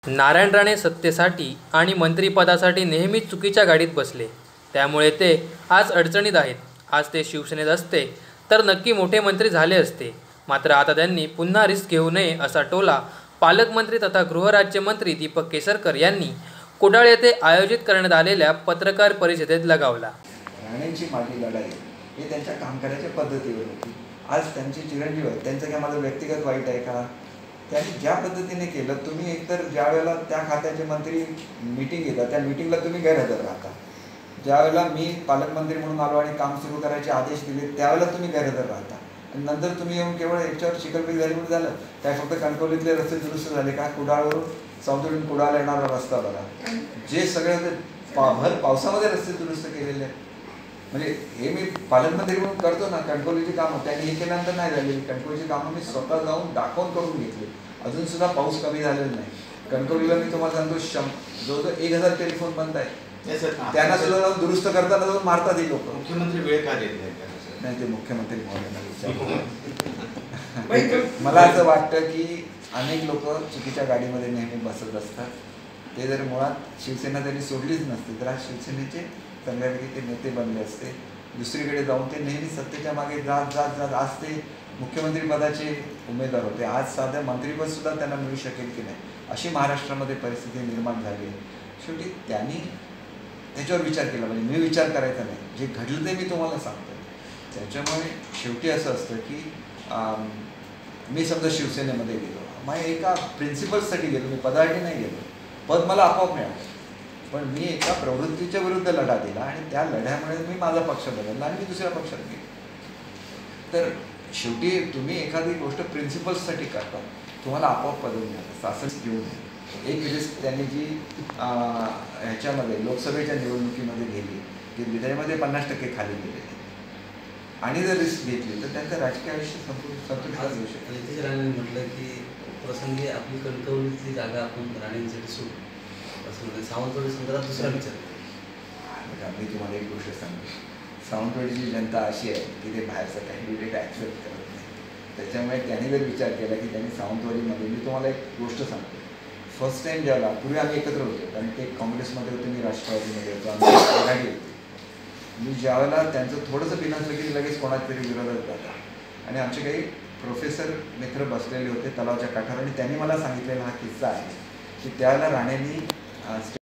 नारायण राणे सत्तेसाठी आणि मंत्रिपदासाठी नेहमीच चुकीच्या गाडीत बसले, त्यामुळे ते आज अडचणीत आहेत. आज ते शिवसेनेत असते तर नक्की मोठे मंत्री झाले असते. मात्र आता त्यांनी पुन्हा रिस्क घेऊ नये असा टोला पालकमंत्री तथा गृहराज्यमंत्री दीपक केसरकर यांनी कुडाळ येथे आयोजित करण्यात आलेल्या पत्रकार परिषदेत लगावला. राणेंची माझी लढाई हे त्यांच्या काम करायच्या पद्धतीवर होती. आज त्यांची चिरंजीव आहेत, त्यांचं काय माझं व्यक्तिगत वाईट आहे का? त्यांनी ज्या पद्धतीने केलं, तुम्ही एकतर ज्या वेळेला त्या खात्याचे मंत्री मीटिंग घेतात त्या मीटिंगला तुम्ही गैरहजर राहता. ज्यावेळेला मी पालकमंत्री म्हणून आलो आणि काम सुरू करायचे आदेश दिले त्यावेळेला तुम्ही गैरहजर राहता आणि नंतर तुम्ही येऊन केवळ याच्यावर शिकलपैकी झाली म्हणून झालं काय? फक्त कणकवलीतले रस्ते दुरुस्त झाले का? कुडाळवरून सावंतवाडीहून कुडाळला येणारा रस्ता बघा, जे सगळे भर पावसामध्ये रस्ते दुरुस्त केलेले आहेत. म्हणजे हे मी पालकमंत्री म्हणून करतो ना, कणकवलीची कामं त्यांनी हे केल्यानंतर नाही झालेली. कणकवलीची कामं मी स्वतः जाऊन दाखवून करून घेतली. अजून सुद्धा पाऊस कमी झालेला नाही. कणकवलीला मी तुम्हाला सांगतो जवळजवळ 1000 टेलिफोन बंद आहे. त्यांना सुद्धा जाऊन दुरुस्त करताना जाऊन मारतात ही लोक. मुख्यमंत्री वेळ का देत नाही, ते मुख्यमंत्री मला असं वाटतं की अनेक लोक चुकीच्या गाडीमध्ये नेहमी बसत असतात. ते जर मुळात शिवसेना त्यांनी सोडलीच नसते तर आज शिवसेनेचे चांगल्यापैकी ते नेते बनले असते. दुसरीकडे जाऊन ते नेहमी सत्तेच्या मागे जात जात जात आज ते मुख्यमंत्रीपदाचे उमेदवार होते. आज साधं मंत्रीपद सुद्धा त्यांना मिळू शकेल की नाही अशी महाराष्ट्रामध्ये परिस्थिती निर्माण झाली आहे. शेवटी त्यांनी त्याच्यावर विचार केला पाहिजे. मी विचार करायचा नाही, जे घडलं ते मी तुम्हाला सांगतो. त्याच्यामुळे शेवटी असं असतं की मी समजा शिवसेनेमध्ये गेलो, माझ्या एका प्रिन्सिपल्ससाठी गेलो, मी पदासाठी नाही गेलो. पद मला आपोआप मिळालं, पण मी एका प्रवृत्तीच्या विरुद्ध लढा दिला आणि त्या लढ्यामुळे मी माझा पक्ष बदलला आणि मी दुसऱ्या पक्षात गेलो. तर शेवटी तुम्ही एखादी गोष्ट प्रिन्सिपल्ससाठी करता, तुम्हाला आपोआप पद मिळालं. सासस घेऊन एक रिस्क त्यांनी जी ह्याच्यामध्ये लोकसभेच्या निवडणुकीमध्ये घेतली की त्याच्यामध्ये 50% खाली गेले आणि जर रिस्क घेतली तर त्यांचं राजकीय आयुष्य संतुलित येऊ शकतं. नितेश राणेंनी म्हटलं की प्रसंगी आपली कणकवलीची जागा आपण राणेंसाठी सोडू, असं सावंतवाडी संदर्भात दुसरा विचार. मी तुम्हाला एक गोष्ट सांगतो, सावंतवाडीची जनता अशी आहे की ते बाहेरचं कॅन्डिडेट ॲक्सेप्ट करत नाही. त्याच्यामुळे त्यांनी जर विचार केला की त्यांनी सावंतवाडीमध्ये, मी तुम्हाला एक गोष्ट सांगतो, फर्स्ट टाईम ज्याला पूर्वी आम्ही एकत्र होतो कारण ते काँग्रेसमध्ये होते, मी राष्ट्रवादीमध्ये होतो, आम्ही आघाडी होती. मी ज्यावेळेला त्यांचं थोडंसं बिनसलं की लगेच कोणाच्या तरी विरोधात जातात आणि आमचे काही प्रोफेसर मित्र बसलेले होते तलावाच्या काठावर आणि त्यांनी मला सांगितलेला हा किस्सा आहे की त्यावेळेला राणेंनी